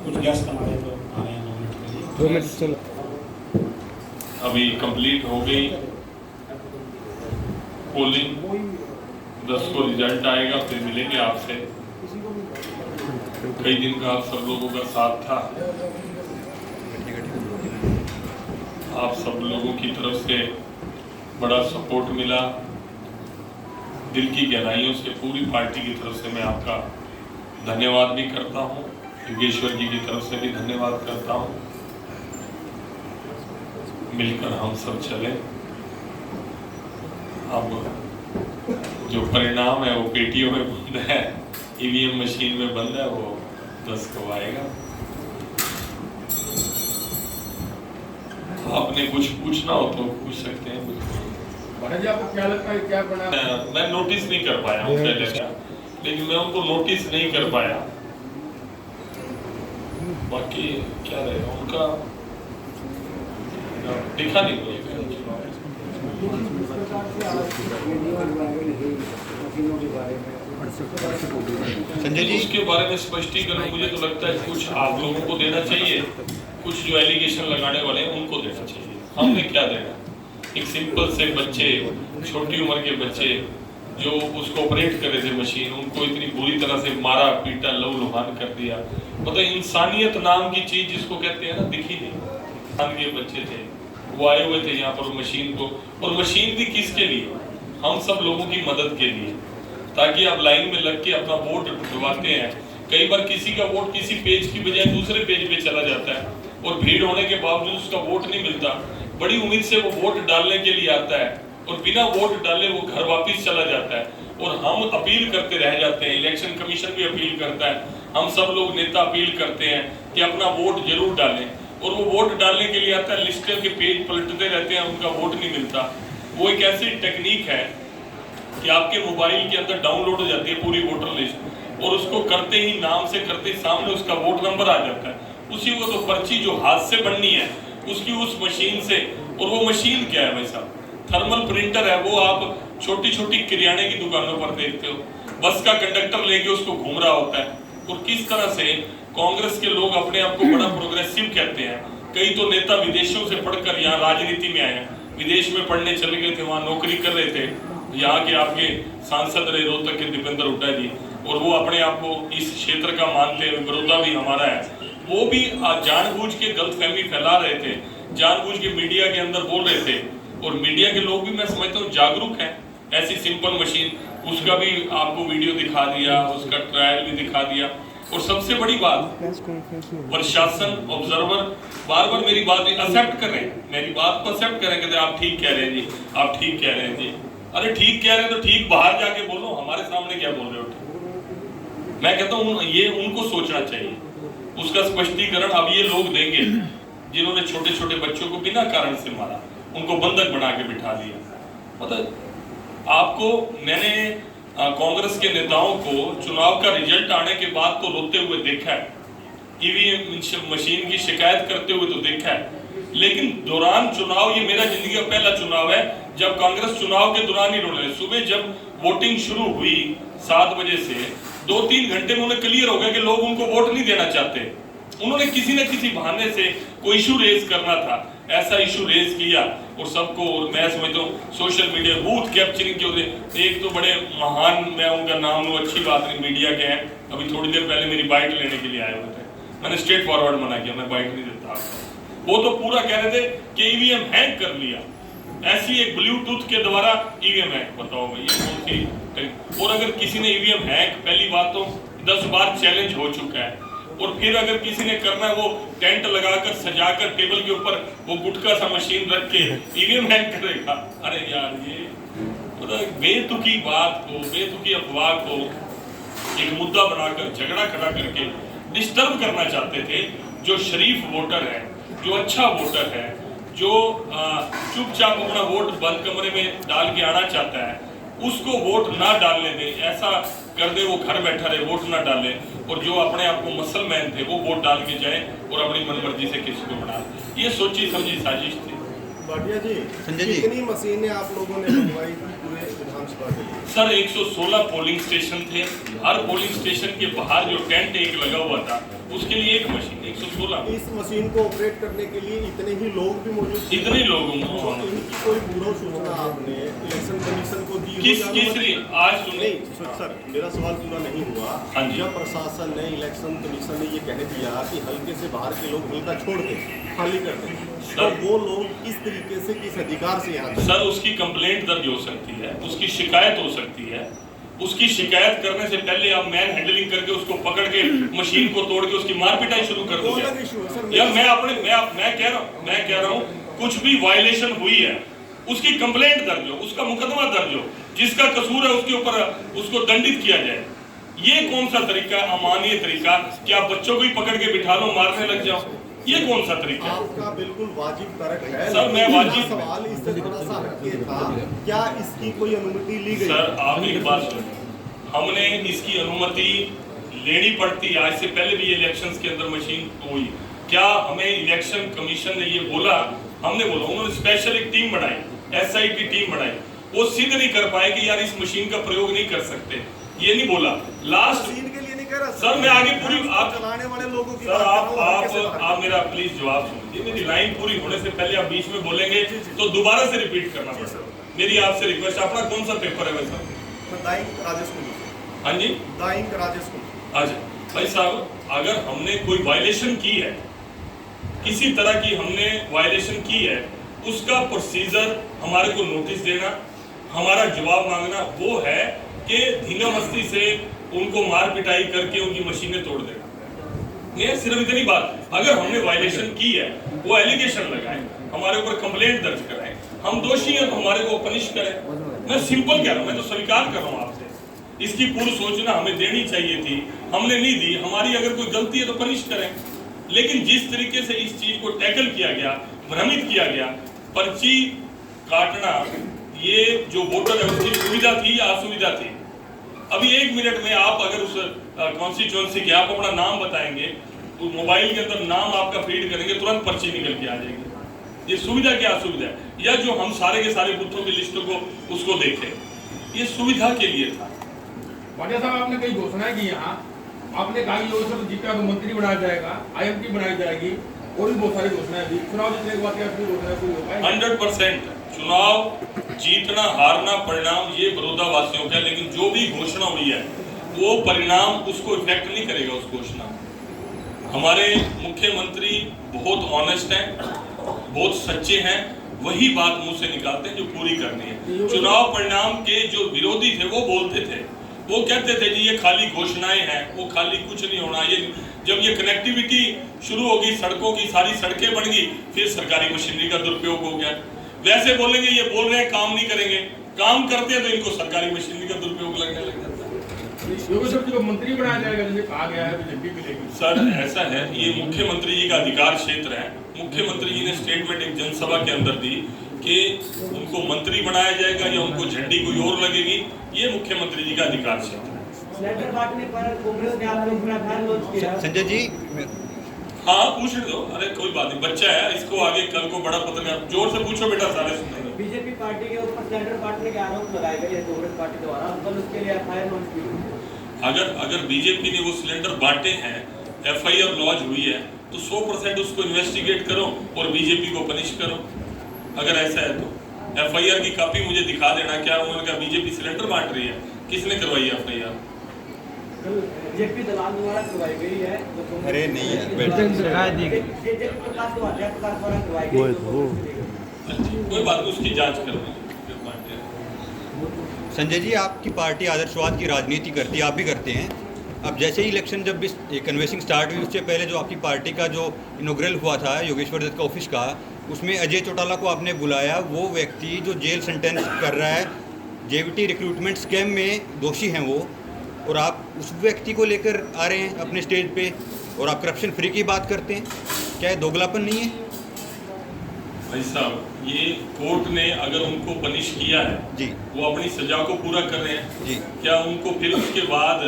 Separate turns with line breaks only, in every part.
कुछ गेस्ट हमारे तो आ रहे हैं 2 मिनट के लिए।
2 मिनट चलो।
अभी कंप्लीट हो गई पोलिंग, 10 को रिजल्ट आएगा, फिर मिलेंगे आपसे। कई दिन का आप सब लोगों का साथ था, आप सब लोगों की तरफ से बड़ा सपोर्ट मिला। दिल की गहराइयों से पूरी पार्टी की तरफ से मैं आपका धन्यवाद भी करता हूँ, योगेश्वर जी की तरफ से भी धन्यवाद करता हूँ। मिलकर हम सब चले। अब जो परिणाम है वो पेटियों में बंद है, ईवीएम मशीन में बंद है, वो 10 को आएगा। आपने कुछ पूछना हो तो पूछ सकते हैं मुझे।
महाराज जी, आपको क्या लगता है क्या बना?
मैं नोटिस नहीं कर पाया हूँ पहले का, लेकिन मैं उनको नोटिस नहीं कर पाया। बाकी क्या रहेगा उनका दिखा नहीं मुझे।
संजय जी,
उसके बारे में स्पष्टीकरण मुझे तो लगता है कुछ आप लोगों को देना चाहिए, कुछ जो एलिगेशन लगाने वाले हैं उनको देना चाहिए। हमने क्या देना? एक सिंपल से बच्चे, छोटी उम्र के बच्चे जो उसको ऑपरेट कर रहे थे मशीन, उनको इतनी बुरी तरह से मारा पीटा, लहूलुहान कर दिया। मतलब इंसानियत नाम की चीज जिसको कहते हैं ना, दिखी नहीं। इंसान के बच्चे थे, वो आए हुए थे यहाँ पर मशीन को, और मशीन भी किसके लिए? हम सब लोगों की मदद के लिए, ताकि आप लाइन में लग के अपना वोट डलवाते हैं। कई बार किसी का वोट किसी पेज की बजाय दूसरे पेज पे चला जाता है, और भीड़ होने के बावजूद उसका वोट नहीं मिलता। बड़ी उम्मीद से वो वोट डालने के लिए आता है, और बिना वोट डाले वो घर वापस चला जाता है, और हम अपील करते रह जाते हैं। इलेक्शन कमीशन भी अपील करता है, हम सब लोग नेता अपील करते हैं कि अपना वोट जरूर डालें, और वो वोट डालने के लिए आता है, लिस्ट के पेज पलटते रहते हैं, उनका वोट नहीं मिलता। वो एक ऐसी टेक्निक है कि आपके मोबाइल के अंदर डाउनलोड हो जाती है पूरी वोटर लिस्ट, और उसको करते ही नाम से करते ही सामने उसका वोट नंबर आ जाता है। उसी को तो पर्ची जो हाथ से बननी है उसकी उस मशीन से, और वो मशीन क्या है भाई साहब? थर्मल प्रिंटर है। वो आप छोटी छोटी किराने की दुकानों पर देखते हो, बस का कंडक्टर लेके उसको घूम रहा होता है। और किस तरह से कांग्रेस के लोग अपने आप को बड़ा प्रोग्रेसिव कहते हैं। कई तो नेता विदेशों से पढ़कर यहाँ राजनीति में आए हैं, विदेश में पढ़ने चले गए थे, वहाँ नौकरी कर रहे थे। यहाँ के आपके सांसद रहे रोहतक के दीपेंद्र हुड्डा जी, और वो अपने आप को इस क्षेत्र का मानते हैं, बड़ौदा भी हमारा है। वो भी जानबूझ के गलतफहमी फैला रहे थे, जानबूझ के मीडिया के अंदर बोल रहे थे, और मीडिया के लोग भी मैं समझता हूँ जागरूक हैं। ऐसी सिंपल मशीन, उसका भी आपको वीडियो दिखा दिया, उसका ट्रायल भी दिखा दिया। और सबसे बड़ी बात, प्रशासन ऑब्जर्वर बार बार मेरी बात एक्सेप्ट कर रहे हैं, मेरी बात को एक्सेप्ट करें, कहते आप ठीक कह रहे हैं जी, आप ठीक कह रहे हैं जी। अरे ठीक कह रहे हैं तो ठीक बाहर जाके बोलो, हमारे सामने क्या बोल रहे हो? मैं कहता हूँ ये उनको सोचना चाहिए, उसका स्पष्टीकरण अब ये लोग देंगे जिन्होंने छोटे छोटे बच्चों को बिना कारण से मारा, उनको बंधक बना के बिठा दिया। मतलब आपको मैंने कांग्रेस के नेताओं को चुनाव का रिजल्ट आने के बाद तो रोते हुए देखा है, ईवीएम मशीन की शिकायत करते हुए तो देखा है, लेकिन दौरान चुनाव, ये मेरा जिंदगी का पहला चुनाव है जब कांग्रेस चुनाव के दौरान ही रोने लगे। सुबह जब वोटिंग शुरू हुई 7 बजे से 2-3 घंटे में उन्हें क्लियर हो गया कि लोग उनको वोट नहीं देना चाहते। उन्होंने किसी न किसी बहाने से कोई इशू रेज करना था, ऐसा इशू रेज किया, और सबको, और मैं समझता हूँ सोशल मीडिया बूथ कैप्चरिंग के होते। एक तो बड़े महान, मैं उनका नाम लूँ अच्छी बात नहीं, मीडिया के हैं, अभी थोड़ी देर पहले मेरी बाइट लेने के लिए आए हुए थे, मैंने स्ट्रेट फॉरवर्ड मना किया, मैं बाइट नहीं देता। वो तो पूरा कह रहे थे कि ईवीएम हैक कर लिया, ऐसी एक ब्लूटूथ के द्वारा ईवीएम हैक। बताओ भाई ये कौन सी? और अगर किसी ने ईवीएम हैक, पहली बात तो 10 बार चैलेंज हो चुका है, और फिर अगर किसी ने करना है, वो टेंट लगाकर सजाकर टेबल के ऊपर वो गुटका सा मशीन रख के ईवीएम हैक करेगा। अरे यार, ये मतलब बेतुकी बात को, बेतुकी अफवाह को एक मुद्दा बनाकर, झगड़ा खड़ा करके डिस्टर्ब करना चाहते थे। जो शरीफ वोटर है, जो अच्छा वोटर है, जो चुपचाप अपना वोट बंद कमरे में डाल के आना चाहता है, उसको वोट ना डालने दे, ऐसा कर दे, वो घर बैठा रहे, वोट ना डाले, और जो अपने आप को मुसलमान थे वो वोट डाल के जाए और अपनी मनमर्जी से किसी को बना। ये सोची समझी साजिश थी।
भाटिया जी,
संजय जी,
कितनी मशीनें आप लोगों ने मंगवाई पूरे विधानसभा के लिए?
सर 116 पोलिंग स्टेशन थे। हर पोलिंग स्टेशन के बाहर जो टेंट एक लगा हुआ था उसके लिए एक मशीन 116
इस मशीन को ऑपरेट करने के लिए इतने ही लोग भी मौजूद थे।
इतने लोगों
तो
को
इनकी कोई पूर्व सूचना आपने इलेक्शन कमीशन को दी हो
किस
या
किस
अनुमति?
लिए आज सुनिए
नहीं सर, मेरा सवाल पूरा नहीं हुआ।
हाँ जी।
जब प्रशासन ने इलेक्शन कमीशन ने ये कह दिया कि हल्के से बाहर के लोग हल्का छोड़ दें, खाली कर दें, तो
सर-
वो लोग किस तरीके से किस अधिकार से यहाँ थे?
सर उसकी कंप्लेंट दर्ज हो सकती है, उसकी शिकायत हो सकती है। उसकी शिकायत करने से पहले आप मैन हैंडलिंग करके उसको पकड़ के मशीन को तोड़ के उसकी मार पिटाई शुरू कर
वो
दोगे।
अलग इशू है सर।
या मैं कह रहा हूँ कुछ भी वायलेशन हुई है उसकी कंप्लेंट दर्ज हो, उसका मुकदमा दर्ज हो, जिसका कसूर है उसके ऊपर उसको दंडित किया जाए। ये कौन सा तरीका, अमानवीय तरीका कि आप बच्चों को ही पकड़ के बिठा लो, मारने लग जाओ, ये कौन सा तरीका है?
आपका बिल्कुल वाजिब तर्क है।
सर, मैं
लेकिन
वाजिब-
मेरा सवाल इससे थोड़ा सा हटके था, क्या इसकी कोई अनुमति ली गई?
सर आप एक बात सुनिए, हमने इसकी अनुमति लेनी पड़ती। आज से पहले भी इलेक्शंस के अंदर मशीन हुई, क्या हमें इलेक्शन कमीशन ने ये बोला? हमने बोला, उन्होंने स्पेशल एक टीम बनाई, SIT टीम बनाई, वो सिद्ध नहीं कर पाए कि यार इस मशीन का प्रयोग नहीं कर सकते, ये नहीं बोला। लास्ट
मशीन के लिए नहीं कह रहा
सर, मैं आगे पूरी आप
चलाने वाले लोगों की
सर
बात कर रहा हूँ, कैसे बात
आप मेरा प्लीज जवाब सुनिए। मेरी लाइन पूरी होने से पहले आप बीच में बोलेंगे तो दोबारा से रिपीट करना पड़ेगा। मेरी आपसे रिक्वेस्ट, अपना कौन सा पेपर है वैसा?
मैं दाइंग राजेश कुमार।
हाँ जी,
दाइंग राजेश कुमार।
अच्छा भाई साहब, अगर हमने कोई वायलेशन की है, किसी तरह की हमने वायलेशन की है, उसका प्रोसीजर हमारे को नोटिस देना, हमारा जवाब मांगना, वो है कि धींगा मस्ती से उनको मार पिटाई करके उनकी मशीनें तोड़ देना। ये सिर्फ इतनी बात। अगर हमने वायलेशन की है, वो एलिगेशन लगाए, हमारे ऊपर कंप्लेंट दर्ज कराए, हम दोषी हैं तो हमारे को पनिश करें। मैं सिंपल कह रहा हूँ, मैं तो स्वीकार कर रहा हूँ आपसे, इसकी पूर्व सूचना हमें देनी चाहिए थी, हमने नहीं दी। हमारी अगर कोई गलती है तो पनिश करें। लेकिन जिस तरीके से इस चीज को टैकल किया गया, भ्रमित किया गया, पर्ची काटना, ये जो वोटर है उसकी सुविधा थी या असुविधा थी? अभी 1 मिनट में आप अगर उस कॉन्स्टिट्यूएंसी के आप अपना नाम बताएंगे, तो मोबाइल के अंदर नाम आपका फीड करेंगे, तुरंत पर्ची निकल के आ जाएगी। ये सुविधा क्या असुविधा है? या जो हम सारे के सारे बूथों की लिस्टों को उसको देखें, ये सुविधा के लिए था।
भाटिया साहब, आपने कई घोषणाएं की यहाँ, आपने कहा कि योगेश्वर जीका को मंत्री बनाया जाएगा, IMT बनाई जाएगी, और भी बहुत सारी घोषणाएं दी। चुनाव जीतने के बाद क्या अपनी घोषणा पूरी हो पाएगी?
100% चुनाव जीतना हारना परिणाम ये बड़ौदावासियों का, लेकिन जो भी घोषणा हुई है वो परिणाम उसको इफेक्ट नहीं करेगा। उस घोषणा, हमारे मुख्यमंत्री बहुत ऑनेस्ट हैं, बहुत सच्चे हैं, वही बात मुंह से निकालते हैं जो पूरी करनी है। चुनाव परिणाम के जो विरोधी थे वो बोलते थे, वो कहते थे जी ये खाली घोषणाएं हैं, वो खाली कुछ नहीं होना। ये जब ये कनेक्टिविटी शुरू होगी, सड़कों की सारी सड़कें बन गई, फिर सरकारी मशीनरी का दुरुपयोग हो गया। वैसे बोलेंगे ये बोल रहे हैं काम नहीं करेंगे, काम करते हैं तो इनको सरकारी मशीनरी का दुरुपयोग लगने लग जाता है।
योगेश्वर जी को मंत्री बनाया जाएगा जैसे कहा गया है, बीजेपी मिलेगी।
सर ऐसा है, ये मुख्यमंत्री जी का अधिकार क्षेत्र है। मुख्यमंत्री जी ने स्टेटमेंट एक जनसभा के अंदर दी कि उनको मंत्री बनाया जाएगा या उनको झंडी कोई और लगेगी, ये मुख्यमंत्री जी का अधिकार क्षेत्र है।
सिलेंडर बांटने पर कांग्रेस ने आपको अपना अभियान लॉन्च किया।
संजय जी,
हाँ पूछ दो, अरे कोई बात नहीं, बच्चा है, इसको आगे कल को बड़ा पत्रकार, जोर से पूछो बेटा, सारे सुनेंगे।
बीजेपी पार्टी के ऊपर सिलेंडर बांटने के आरोप लगाए गए कांग्रेस पार्टी द्वारा, कल उसके लिए FIR लॉन्च की।
अगर बीजेपी ने वो सिलेंडर बांटे हैं, FIR लॉन्च हुई है, तो 100% उसको इन्वेस्टिगेट करो और बीजेपी को पनिश करो। अगर ऐसा है तो FIR की कॉपी मुझे दिखा देना। क्या उन्होंने कहा बीजेपी सिलेंडर बांट रही है? किसने करवाई FIR?
बीजेपी दलाल द्वारा करवाई गई है।
अरे नहीं है,
प्रकाश द्वारा करवाई गई।
कोई बात नहीं, उसकी जांच करो।
संजय जी, आपकी पार्टी आदर्शवाद की राजनीति करती है, आप भी करते हैं। अब जैसे ही इलेक्शन जब इस कन्वेंसिंग स्टार्ट हुई, उससे पहले जो आपकी पार्टी का जो इनॉग्रल हुआ था योगेश्वर दत्त का ऑफिस का, उसमें अजय चौटाला को आपने बुलाया। वो व्यक्ति जो जेल सेंटेंस कर रहा है, JVT रिक्रूटमेंट स्कैम में दोषी हैं वो, और आप उस व्यक्ति को लेकर आ रहे हैं अपने स्टेज पे, और आप करप्शन फ्री की बात करते हैं। क्या ये दोगलापन नहीं है?
भाई साहब, ये कोर्ट ने अगर उनको पनिश किया है
जी,
वो अपनी सजा को पूरा कर रहे हैं
जी।
क्या उनको फिर उसके बाद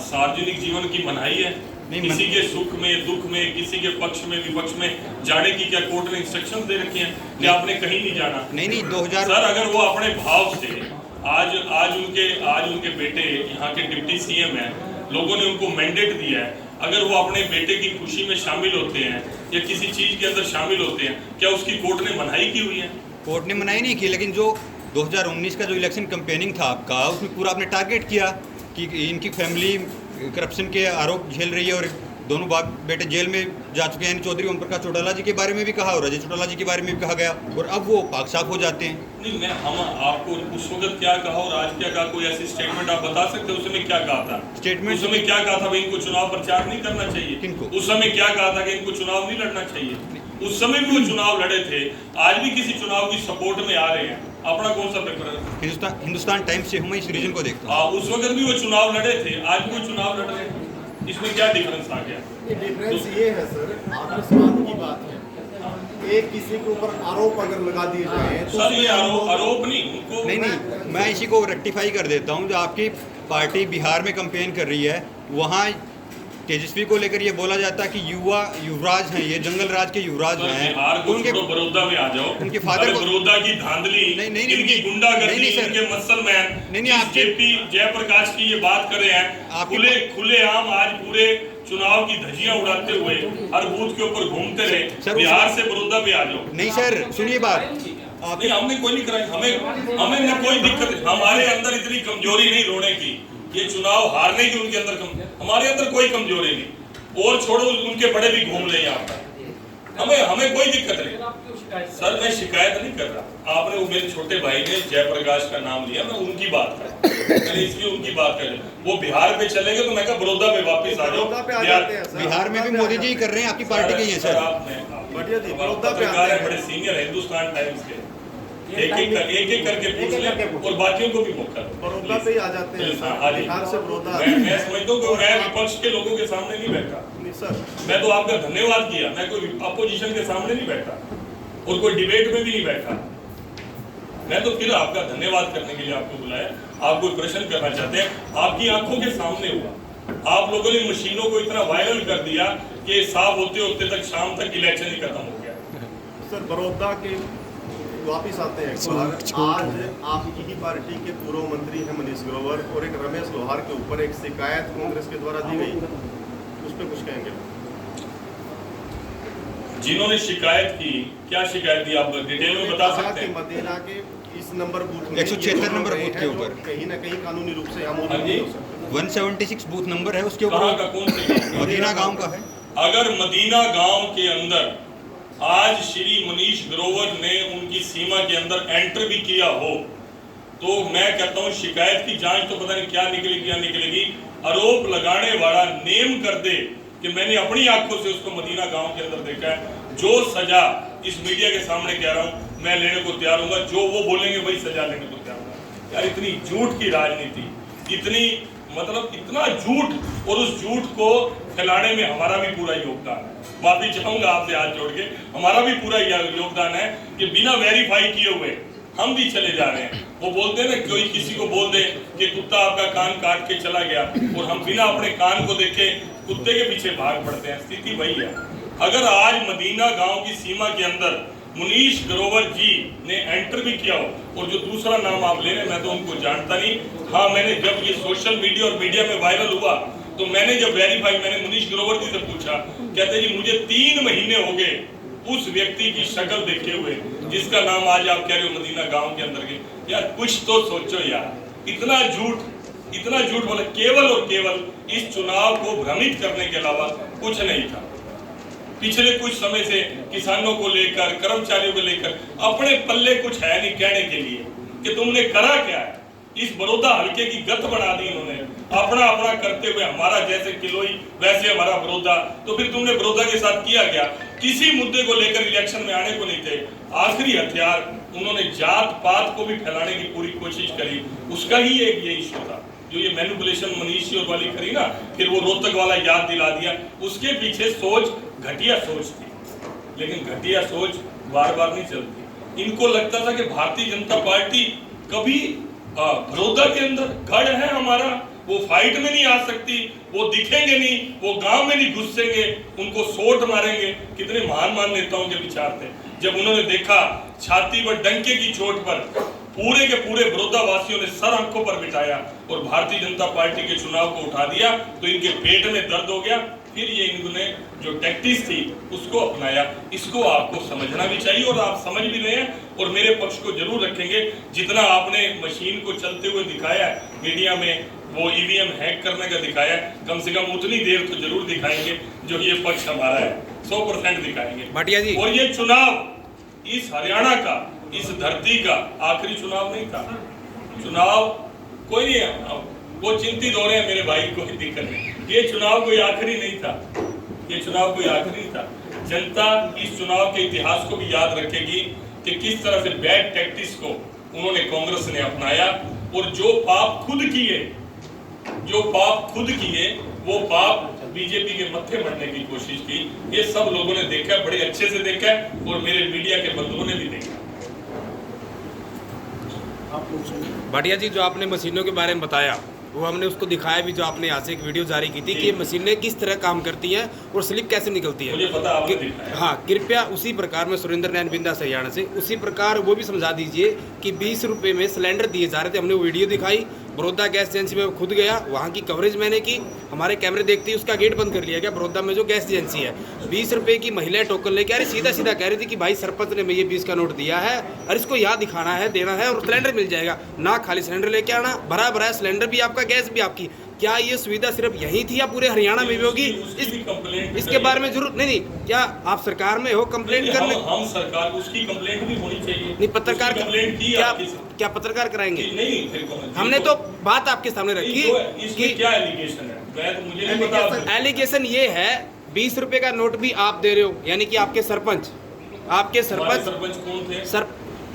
सार्वजनिक जीवन की मनाही है?
नहीं,
किसी के सुख में, दुख में, किसी के पक्ष में, विपक्ष में जाने की क्या कोर्ट ने इंस्ट्रक्शंस दे रखी हैं कि आपने कहीं नहीं जाना?
नहीं 2000
सर, अगर वो अपने भाव से आज उनके बेटे यहाँ के डिप्टी CM हैं, लोगों ने उनको मैंडेट दिया है, अगर वो अपने बेटे की खुशी में शामिल होते हैं या किसी चीज के अंदर शामिल होते हैं, क्या उसकी कोर्ट ने मनाही की हुई है?
कोर्ट ने मनाही नहीं की, लेकिन जो 2019 का जो इलेक्शन कैंपेनिंग था आपका, उसमें पूरा आपने टारगेट किया कि इनकी फैमिली करप्शन के आरोप झेल रही है और दोनों बाप बेटे जेल में जा चुके हैं। चौधरी ओम प्रकाश चौटाला जी के बारे में भी कहा और अजय चौटाला जी के बारे में भी कहा गया, और अब वो पाक साफ हो जाते हैं।
नहीं, हम आपको उस वक्त क्या कहा और आज क्या कहा, कोई ऐसी स्टेटमेंट आप बता सकते हैं? उस समय क्या कहा था?
स्टेटमेंट
उस समय क्या कहा था? भाई इनको चुनाव प्रचार नहीं करना चाहिए।
किनको?
उस समय क्या कहा था कि इनको चुनाव नहीं लड़ना चाहिए? उस समय भी वो चुनाव लड़े थे, आज भी किसी चुनाव की सपोर्ट में आ रहे हैं। अपना कौन सा पेपर है?
हिंदुस्तान टाइम्स से हूँ मैं, इस रीजन को देखता हूँ।
उस वक्त भी वो चुनाव लड़े थे, आज भी वो चुनाव लड़ रहे हैं। इसमें क्या डिफरेंस आ गया?
डिफरेंस ये है सर, आत्मसम्मान की बात है। एक किसी के ऊपर आरोप अगर लगा दिए जाए तो
सर ये आरोप नहीं उनको।
नहीं, मैं इसी को रेक्टिफाई कर देता हूँ। जो आपकी पार्टी बिहार में कैंपेन कर रही है, वहाँ तेजस्वी को लेकर ये बोला जाता है कि युवराज हैं, ये जंगल राज के युवराज हैं।
बिहार को
उनके
बड़ौदा में आ जाओ,
उनके फादर को
बड़ौदा की धांधली, इनकी गुंडागर्दी, इनके मसलमैन,
आप
जेपी जयप्रकाश की ये बात कर रहे हैं, खुले आम आज पूरे चुनाव की धज्जियां उड़ाते हुए हर बूथ के ऊपर घूमते रहे। बिहार से बड़ौदा पे आ जाओ।
नहीं सर, सुनिए बात।
नहीं, हमने कोई नहीं कराई, हमें कोई दिक्कत, हमारे अंदर इतनी कमजोरी नहीं रोने की, ये चुनाव हारने की उनके अंदर हमारे अंदर कोई कमजोरी नहीं। और छोड़ो, उनके बड़े भी घूम ले यहाँ पर, हमें कोई दिक्कत नहीं। सर मैं शिकायत नहीं कर रहा, आपने वो मेरे छोटे भाई ने जयप्रकाश का नाम लिया, मैं उनकी बात कर, मैंने इसलिए उनकी बात कर। वो बिहार पे चले गए तो मैं कहा बड़ौदा पे वापस आ जाओ।
बिहार में भी मोदी जी कर रहे हैं, आपकी पार्टी के ही हैं सर।
पत्रकार है, बड़े सीनियर है हिंदुस्तान टाइम्स के, एक एक करके पूछ ले और बाकियों को भी मौका दो।
बड़ौदा पे ही आ जाते हैं सर, बिहार से बड़ौदा।
मैं समझता हूँ कि मैं विपक्ष के लोगों के सामने नहीं बैठा।
नहीं सर,
मैं तो आपका धन्यवाद किया, मैं कोई अपोजिशन के सामने नहीं बैठा और कोई डिबेट में भी नहीं बैठा। मैं तो फिर आपका धन्यवाद करने के लिए आपको बुलाया, आप कोई प्रश्न करना चाहते हैं, आपकी आंखों के सामने हुआ। आप लोगों ने मशीनों को इतना वायरल कर दिया कि साफ होते होते तक शाम तक इलेक्शन ही खत्म हो गया।
सर बड़ौदा के वापिस आते हैं। आज आपकी ही पार्टी के पूर्व मंत्री हैं मनीष ग्रोवर और एक रमेश लोहार के ऊपर एक शिकायत कांग्रेस के द्वारा दी गई, उस पर कुछ कहेंगे?
जिन्होंने शिकायत की, क्या शिकायत दी आप डिटेल में बता सकते हैं?
मदीना के इस नंबर बूथ
176 नंबर बूथ के ऊपर
कहीं ना कहीं कानूनी रूप से हम
176 बूथ नंबर है उसके ऊपर।
का कौन से
मदीना गांव का है।
अगर मदीना गांव के अंदर आज श्री मनीष ग्रोवर ने उनकी सीमा के अंदर एंटर भी किया हो तो मैं कहता हूं शिकायत की जांच तो पता नहीं क्या निकलेगी। आरोप लगाने वाला नेम कर दे कि मैंने अपनी आंखों से उसको मदीना गांव के अंदर देखा है। जो सजा इस मीडिया के सामने कह रहा हूं मैं लेने को तैयार हूँ, जो वो बोलेंगे वही सजा लेने को तैयार हूँ। यार इतनी झूठ की राजनीति, इतनी मतलब इतना झूठ, और उस झूठ को फैलाने में हमारा भी पूरा योगदान है। माफी चाहूंगा आपसे हाथ जोड़ के, हमारा भी पूरा योगदान है कि बिना वेरीफाई किए हुए हम भी चले जा रहे हैं। वो बोलते हैं ना, कोई किसी को बोल दे कि कुत्ता आपका कान काट के चला गया और हम बिना अपने कान को देखे कुत्ते के पीछे भाग पड़ते हैं, स्थिति वही है। अगर आज मदीना गांव की सीमा के अंदर मनीष ग्रोवर जी ने एंटर भी किया हो, और जो दूसरा नाम आप ले रहे हैं मैं तो उनको जानता नहीं। हाँ, मैंने जब ये सोशल मीडिया और मीडिया में वायरल हुआ तो मैंने जब वेरीफाई, मैंने मनीष ग्रोवर जी से पूछा, कहते जी मुझे 3 महीने हो गए उस व्यक्ति की शक्ल देखे हुए जिसका नाम आज आप कह रहे हो मदीना गांव के अंदर के। यार कुछ तो सोचो यार, इतना झूठ बोला, केवल और केवल इस चुनाव को भ्रमित करने के अलावा कुछ नहीं था। पिछले कुछ समय से किसानों को लेकर, कर्मचारियों को लेकर अपने पल्ले कुछ है नहीं कहने के लिए कि तुमने करा क्या है। इस बड़ौदा हल्के की गत बना दी इन्होंने, अपना अपना करते हुए, हमारा जैसे किलोई वैसे हमारा बड़ौदा। तो फिर तुमने बड़ौदा के साथ किया क्या? किसी मुद्दे को लेकर इलेक्शन में आने को नहीं थे। आखिरी हथियार उन्होंने जात पात को भी फैलाने की पूरी कोशिश करी, उसका ही एक ये इशू था। जो ये मैनिपुलेशन मनीष और वाली करी ना, फिर वो रोहतक वाला याद दिला दिया, उसके पीछे सोच घटिया सोच थी। लेकिन घटिया सोच बार बार नहीं चलती। इनको लगता था कि भारतीय जनता पार्टी कभी बड़ौदा के अंदर गढ़ है हमारा, वो फाइट में नहीं आ सकती, वो दिखेंगे नहीं, वो गांव में नहीं घुसेंगे, उनको सोट मारेंगे। कितने महान नेताओं के विचार थे। जब उन्होंने देखा छाती पर डंके की चोट पर पूरे के पूरे बड़ौदा वासियों ने सर आंखों पर बिठाया और भारतीय जनता पार्टी के चुनाव को उठा दिया, तो इनके पेट में दर्द हो गया। फिर ये इन्होंने जो टैक्टिस थी उसको अपनाया। इसको आपको समझना भी चाहिए और आप समझ भी रहे हैं और मेरे पक्ष को जरूर रखेंगे। जितना आपने मशीन को चलते हुए दिखाया मीडिया में, वो ईवीएम हैक करने का दिखाया, कम से कम उतनी देर तो जरूर दिखाएंगे जो ये पक्ष हमारा है, 100% दिखाएंगे।
भाटिया जी,
और ये चुनाव इस हरियाणा का, इस धरती का आखिरी चुनाव नहीं था। चुनाव कोई नहीं है, वो चिंतित हो रहे हैं मेरे भाई, कोई दिक्कत नहीं। ये चुनाव कोई आखिरी नहीं था, ये चुनाव कोई आखिरी नहीं था। जनता इस चुनाव के इतिहास को भी याद रखेगी कि किस तरह से बैड टैक्टिक्स को उन्होंने कांग्रेस ने अपनाया और जो पाप खुद किए वो पाप बीजेपी के मत्थे मरने की कोशिश की। ये सब लोगों ने देखा, बड़े अच्छे से देखा और मेरे मीडिया के बंधुओं ने भी देखा।
भाटिया जी, जो आपने मशीनों के बारे में बताया वो हमने उसको दिखाया भी, जो आपने यहाँ से एक वीडियो जारी की थी कि ये मशीनें किस तरह काम करती हैं और स्लिप कैसे निकलती है।
मुझे पता, आपने दिखाया।
हाँ, कृपया उसी प्रकार में सुरेंद्र नैन बिंदा से हरियाणा से उसी प्रकार वो भी समझा दीजिए कि 20 रुपये में सिलेंडर दिए जा रहे थे। हमने वो वीडियो दिखाई, बड़ौदा गैस एजेंसी में खुद गया, वहाँ की कवरेज मैंने की, हमारे कैमरे देखते ही उसका गेट बंद कर लिया गया। बड़ौदा में जो गैस एजेंसी है, 20 रुपये की महिला टोकन लेके आ रही, सीधा सीधा कह रही थी कि भाई सरपंच ने मुझे 20 का नोट दिया है और इसको यहाँ दिखाना है, देना है और सिलेंडर मिल जाएगा। ना खाली सिलेंडर लेके आना, भरा भरा सिलेंडर भी आपका, गैस भी आपकी। क्या ये सुविधा सिर्फ यही थी या पूरे हरियाणा में भी होगी? इसके बारे में जरूर नहीं, क्या आप सरकार में हो कंप्लेंट करने?
हम सरकार, उसकी कंप्लेंट भी होनी चाहिए।
नहीं, पत्रकार
कंप्लेंट की
क्या पत्रकार कराएंगे?
नहीं,
हमने तो बात आपके सामने रखी
कि क्या एलिगेशन है, मैं तो मुझे नहीं पता।
एलिगेशन ये है 20 रुपए का नोट भी आप दे रहे हो, यानी कि आपके सरपंच
कौन थे?
सर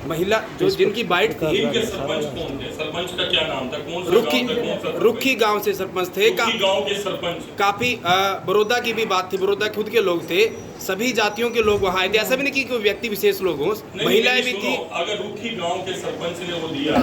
महिला जो जिनकी बाइट थी,
इनके सरपंच कौन थे? सरपंच का क्या नाम था? कौन सा गांव था? कौन सा
रुखी गांव से सरपंच थे।
गांव के सरपंच
काफी बड़ौदा की भी बात थी, बड़ौदा खुद के लोग थे, सभी जातियों के लोग वहाँ आए थे। ऐसा भी नहीं कि कोई व्यक्ति विशेष लोग हों, महिलाएं भी थी।
अगर रुखी गांव के सरपंच ने वो दिया,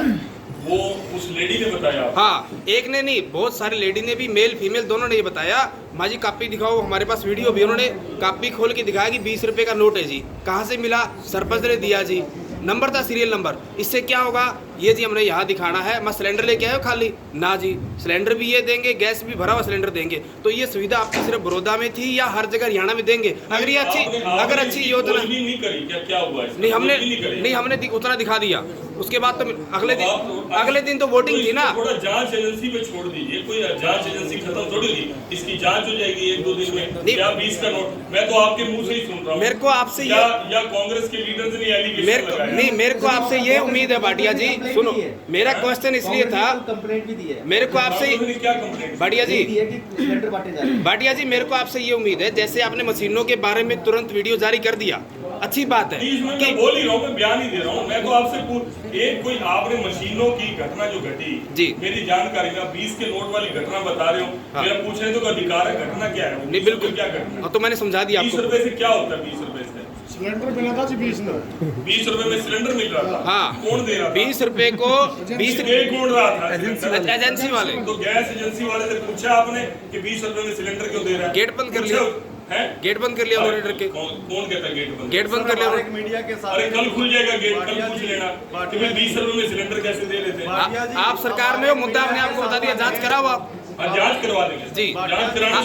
वो उस लेडी ने बताया?
हाँ, एक ने नहीं, बहुत सारी लेडी ने भी, मेल फीमेल दोनों ने ये बताया। माँ जी कापी दिखाओ, हमारे पास वीडियो भी, उन्होंने कापी खोल के दिखाया कि 20 रुपए का नोट है जी। कहाँ से मिला? सरपंच ने दिया जी, नंबर था सीरियल नंबर। इससे क्या होगा? ये जी हमने यहाँ दिखाना है, मैं सिलेंडर लेके आया खाली ना जी, सिलेंडर भी ये देंगे, गैस भी भरा हुआ सिलेंडर देंगे। तो ये सुविधा आपकी सिर्फ बड़ौदा में थी या हर जगह हरियाणा में देंगे? अगर ये अच्छी योजना
नहीं करी, क्या हुआ?
नहीं, हमने उतना दिखा दिया। उसके बाद तो अगले दिन तो वोटिंग थी ना।
थोड़ा जांच एजेंसी पे छोड़ दीजिए, कोई जांच एजेंसी खत्म थोड़ी हुई, इसकी जांच हो जाएगी 1-2 दिन में। क्या 20 का नोट? मैं तो आपके मुंह से ही सुन रहा हूँ।
मेरे को आपसे
या कांग्रेस के लीडर्स ने एलिगेशन लगाया?
नहीं, मेरे को आपसे ये उम्मीद है भाटिया जी, सुनो, मेरा क्वेश्चन इसलिए था,
कंप्लेंट भी दी है
मेरे को आपसे
क्या कंप्लेंट?
भाटिया जी,
सिलेंडर बांटे जा रहे हैं।
भाटिया जी, मेरे को आपसे ये उम्मीद है, जैसे आपने मशीनों के बारे में तुरंत वीडियो जारी कर दिया, अच्छी बात है
मैं बोल ही रहा हूँ, मैं बयान ही दे रहा हूँ। मैं तो आपसे एक कोई आपने मशीनों की घटना जो घटी
जी,
मेरी जानकारी में 20 के नोट वाली घटना बता रहे हो।
हाँ।
मेरा पूछने तो का अधिकार है, घटना क्या है?
नहीं, बिल्कुल
क्या घटना?
तो मैंने समझा दिया
20
आपको।
रुपए से क्या होता है? 20 रुपए से
सिलेंडर मिला था जी 20 में।
20 रुपए में सिलेंडर मिल रहा था।
हाँ,
कौन दे रहा था?
20 रुपए को 20
कौन रहा था?
एजेंसी वाले।
तो गैस एजेंसी वाले से पूछा आपने कि 20 रुपए में सिलेंडर क्यों दे रहा है?
गेट बंद कर लिया
है,
गेट बंद कर लिया उन्होंने के।
कौन कहता है गेट बंद?
गेट बंद कर लिया।
मीडिया के साथ
अरे कल खुल जाएगा गेट, कल पूछ लेना कि मैं 20 रुपए में सिलेंडर कैसे दे रहे थे।
आप सरकार में हो, मुद्दा हमने आपको बता दिया, जांच कराओ आप।
जांच करवा देंगे
जी,
जांच कराना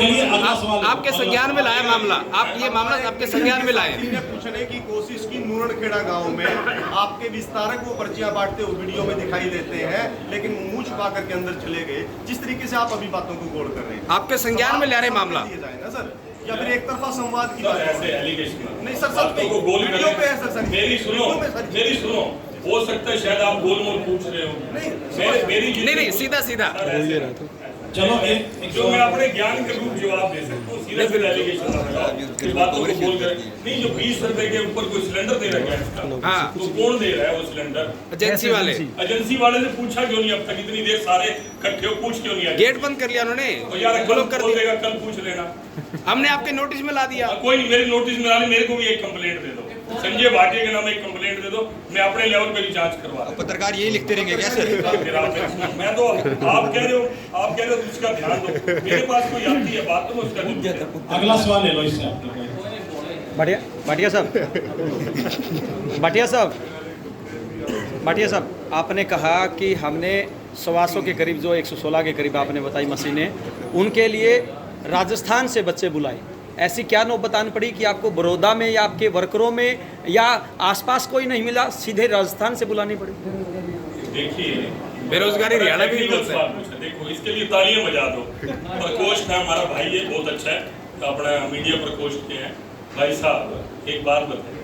आपके संज्ञान में लाया मामला, आप ये मामला आपके संज्ञान में लाए।
पूछने की कोशिश की नूरणखेड़ा गांव में, आपके विस्तारक वो पर्चियां बांटते हुए वीडियो में दिखाई देते हैं, लेकिन मुंह छुपा करके अंदर चले गए। जिस तरीके से आप अभी बातों को गौर कर रहे हैं,
आपके संज्ञान में ले रहे मामला
ना सर, या फिर एक तरफा संवाद की बात
ऐसे एलिगेशन
नहीं सर, सच में वीडियो पे है सर।
मेरी सुनो, हो सकता है शायद आप गोलमोल पूछ रहे हो। मेरी
नहीं, सीधा सीधा
चलो
जो मैं अपने ज्ञान के रूप जवाब दे सकता हूँ, सीधा सीधा एलिगेशन लगाओ, बातों को बोल कर नहीं। जो 20 रुपए के ऊपर कोई सिलेंडर दे रहा है गैस का,
हाँ,
तो कौन दे रहा है वो सिलेंडर?
एजेंसी वाले।
एजेंसी वाले से पूछा क्यों नहीं? अब तक इतनी देर सारे इकट्ठे हो, पूछ क्यों नहीं?
गेट बंद कर लिया उन्होंने,
तो यार कल
कर
बोल
दिया।
देगा, कल पूछ लेना।
हमने आपके नोटिस में ला दिया।
कोई नहीं, मेरे नोटिस में लाने, मेरे को भी एक कंप्लेंट दे दो, संजय भाटिया के नाम एक कंप्लेंट दे दो, मैं अपने लेवल पे भी जांच करवा दूं।
पत्रकार यही लिखते रहेंगे क्या सर?
मैं तो आप कह रहे हो उसका ध्यान दो, मेरे पास कोई आती है बात तो मैं उसका।
अगला सवाल ले लो इससे।
भाटिया साहब, आपने कहा कि हमने 125 के करीब, जो 116 के करीब आपने बताई मशीनें, उनके लिए राजस्थान से बच्चे बुलाए, ऐसी क्या नौबत आन पड़ी कि आपको बड़ौदा में या आपके वर्करों में या आसपास कोई नहीं मिला, सीधे राजस्थान से बुलानी पड़ी?
देखिए,
बेरोजगारी हरियाणा भी
टेक्निकल सवाल पूछा, देखो इसके लिए तालियां बजा दो। प्रकोष्ठ है हमारा भाई, ये बहुत अच्छा है, अपना मीडिया प्रकोष्ठ के हैं भाई साहब। एक बात बताइए,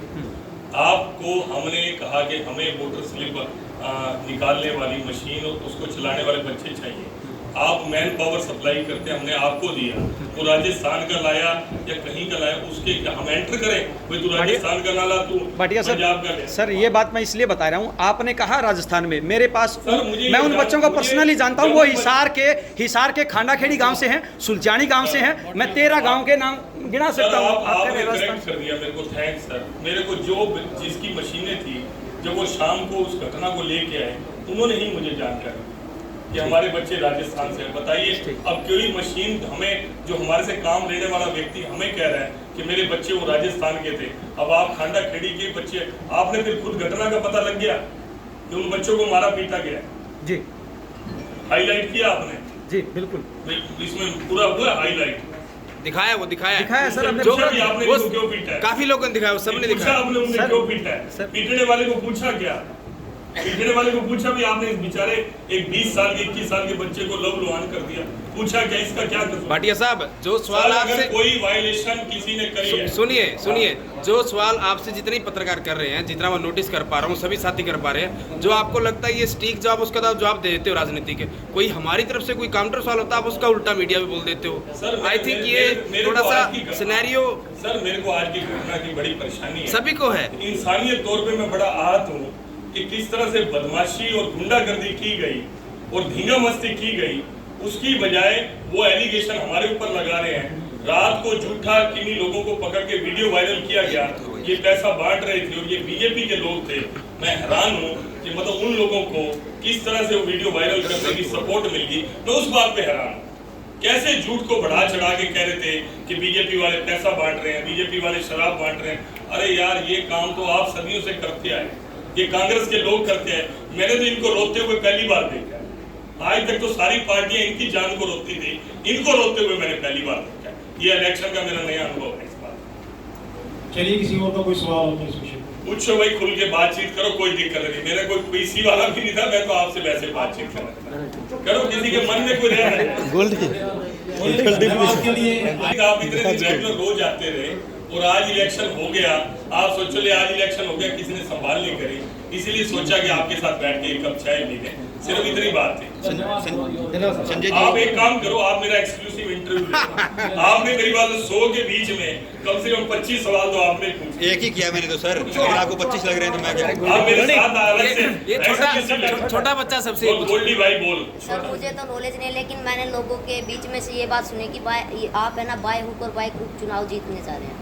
आपको हमने कहा कि हमें वोटर स्लिप निकालने वाली मशीन और उसको चलाने वाले बच्चे चाहिए, आप मैन पावर सप्लाई करते हैं, हमने आपको दिया, वो राजस्थान का लाया या कहीं का लाया, उसके हम एंटर करें, भाई तू राजस्थान का ना ला, तू पंजाब का ले।
सर ये बात मैं इसलिए बता रहा हूँ, आपने कहा राजस्थान में, मेरे पास
सर, मुझे
मैं उन बच्चों को
मुझे-
पर्सनली जानता हूँ, वो हिसार के खांडाखेड़ी गांव से हैं, सुलचानी गांव से हैं, मैं 13 गांव के नाम गिना
सर
सकता हूँ।
आपने करेक्ट कर दिया मेरे को, थैंक्स सर। मेरे को जो जिसकी मशीनें थी, जब वो शाम को उस घटना को लेके आए, उन्होंने ही मुझे जानकारी कि हमारे बच्चे राजस्थान से हैं। बताइए अब कोई मशीन हमें, जो हमारे से काम लेने वाला व्यक्ति हमें कह रहा है कि मेरे बच्चे वो राजस्थान के थे, अब आप खांडा खेड़ी के बच्चे, आपने फिर खुद घटना का पता लग गया कि उन बच्चों को मारा पीटा गया,
जी
हाईलाइट किया आपने,
जी बिल्कुल
इसमें पूरा हुआ हाईलाइट
दिखाया, वो दिखाया
सर हमने
पूछा भी आपने
वो
इनको क्यों पीटा है?
काफी लोगों ने दिखाया, सबने
पूछा
दिखाया।
आपने उन्हें
सर-
क्यों पीटा है?
सर-
पीटने वाले को पूछा क्या? पीटने वाले को पूछा भी आपने? इस बेचारे एक 20 साल के 21 साल के बच्चे को लव लुहान कर दिया, पूछा क्या? इसका क्या कसूर?
भाटिया साहब, जो सवाल
सर, अगर
आपसे
कोई वायलेशन किसी ने करी है,
सुनिए, जो सवाल आपसे जितने ही पत्रकार कर रहे हैं, जितना मैं नोटिस कर पा रहा हूँ, सभी साथी कर पा रहे हैं, जो आपको लगता है ये स्टीक जवाब, उसका जवाब दे देते हो राजनीति के, कोई हमारी तरफ से कोई काउंटर सवाल होता है, आप उसका उल्टा मीडिया में बोल देते हो।
सर,
आई थिंक ये
मेरे
थोड़ा
को
सा
आज की-
सिनेरियो
सर मेरे को आज की घटना की बड़ी परेशानी है,
सभी को है।
इंसानियत तौर पे मैं बड़ा आहत हूँ कि किस तरह से बदमाशी और गुंडागर्दी की गई और धींगा मस्ती की गई, उसकी बजाय वो एलिगेशन हमारे ऊपर लगा रहे हैं। रात को झूठा किन्हीं लोगों को पकड़ के वीडियो वायरल किया गया, ये पैसा बांट रहे थे और ये बीजेपी के लोग थे। मैं हैरान हूँ कि मतलब उन लोगों को किस तरह से वो वीडियो वायरल करने की सपोर्ट मिल गई, मैं उस बात पे हैरान हूँ। कैसे झूठ को बढ़ा चढ़ा के कह रहे थे कि बीजेपी वाले पैसा बांट रहे हैं, बीजेपी वाले शराब बांट रहे हैं। अरे यार, ये काम तो आप सदियों से करते आए, ये कांग्रेस के लोग करते हैं। मैंने तो इनको रोते हुए पहली बार देखा है, आज तक तो सारी पार्टियां इनकी जान को रोकती थी, इनको रोते हुए मैंने पहली बार देखा है। ये इलेक्शन का मेरा नया अनुभव है इस बात।
चलिए किसी और का कोई सवाल हो तो इस विषय पर।
पूछो भाई, खुल के बातचीत करो, कोई दिक्कत नहीं। मेरा कोई पीसी वाला भी नहीं था, मैं तो आपसे वैसे बातचीत करो, किसी के मन में कोई रह रहा
धन्यवाद के लिए
आप इतने दिन रेगुलर रोज आते रहे और आज इलेक्शन हो गया, आप सोचो ले आज इलेक्शन हो गया, किसी ने संभाल नहीं करी, इसीलिए सोचा कि आपके साथ बैठ के एक कप चाय पी लें, सिर्फ इतनी बात थी।
संजय
आप
जी,
एक काम करो, आप मेरा एक्सक्लूसिव इंटरव्यू लो। आपने मेरी बात 100 के बीच में कम से कम 25 सवाल तो आपने पूछे।
एक ही किया मैंने तो सर, अगर आपको 25 लग रहे हैं तो मैं क्या?
आप मेरे साथ अलग से
ये छोटा बच्चा सबसे
बोल, गोल्डी भाई बोल।
सर मुझे तो नॉलेज नहीं, लेकिन मैंने लोगों के बीच में से ये बात सुनी कि आप है ना बाय हुक और बाय क्रुक चुनाव जीतने जा रहे हैं।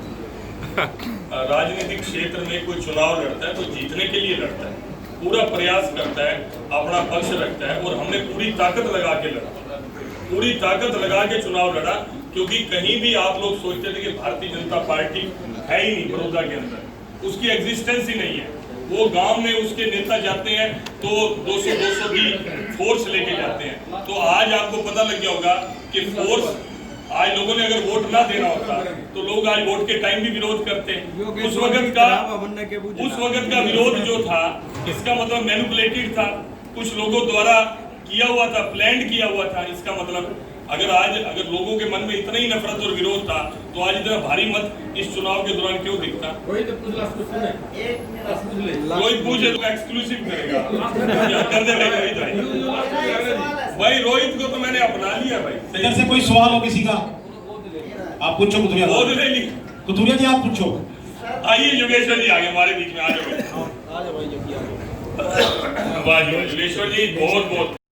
राजनीतिक क्षेत्र में कोई चुनाव लड़ता है तो जीतने के लिए लड़ता है, पूरा प्रयास करता है, अपना पक्ष रखता है, और हमने पूरी ताकत लगा के लड़ा, पूरी ताकत लगा के चुनाव लड़ा, क्योंकि कहीं भी आप लोग सोचते थे कि भारतीय जनता पार्टी है ही नहीं बड़ौदा के अंदर, उसकी एग्जिस्टेंस ही नहीं है। वो गांव में उसके नेता जाते हैं तो 200 की फोर्स लेके जाते हैं। तो आज आपको पता लग गया होगा कि फोर्स, आज लोगों ने अगर वोट ना देना होता तो लोग आज वोट के टाइम भी विरोध करते हैं। उस वक्त का विरोध जो था, इसका मतलब मैनिपुलेटेड था, कुछ लोगों द्वारा किया हुआ था, प्लान्ड किया हुआ था। इसका मतलब अगर लोगों के मन में इतना ही नफरत और विरोध था तो आज इतना भारी मत इस चुनाव के दौरान क्यों दिखता?
रोहित
पूछे तो एक्सक्लूसिव करेगा, कर दे भाई। रोहित को तो मैंने अपना लिया भाई।
इधर से कोई सवाल हो किसी का, आप पूछो।
बोल ले ली
कुतुरिया जी आप पूछो।
आइए योगेश्वर जी आगे हमारे बीच में आ जाओ। वाह योगेश्वर जी, बहुत बहुत